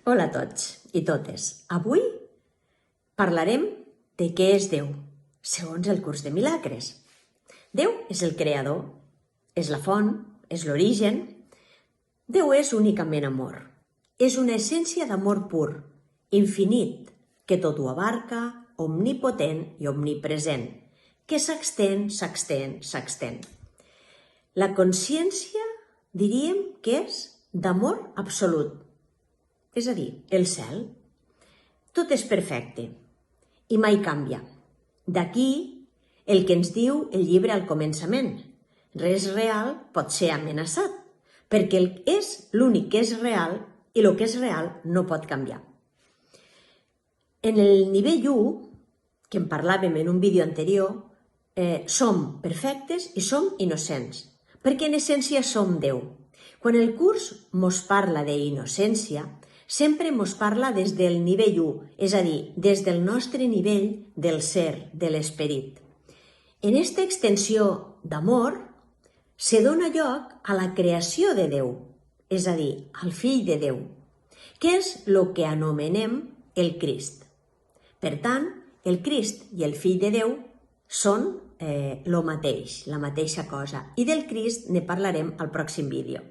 Hola a tots i totes. Avui parlarem de què és Déu, segons el curs de milagres. Déu és el creador, és la font, és l'origen. Déu és únicament amor. És una essència d'amor pur, infinit, que tot ho abarca, omnipotent i omnipresent, que s'extén. La consciència diríem que és d'amor absolut, és a dir, el cel. Tot és perfecte i mai canvia. D'aquí el que ens diu el llibre al començament. Res real pot ser amenaçat, perquè és l'únic que és real i el que és real no pot canviar. En el nivell 1, que en parlàvem en un vídeo anterior, som perfectes i som innocents, perquè en essència som Déu. Quan el curs mos parla d'innocència, sempre mos parla des del nivell 1, és a dir, des del nostre nivell del ser, de l'esperit. En aquesta extensió d'amor se dona lloc a la creació de Déu, és a dir, al Fill de Déu, que és el que anomenem el Crist. Per tant, el Crist i el Fill de Déu són el mateix, la mateixa cosa, i del Crist ne parlarem al pròxim vídeo.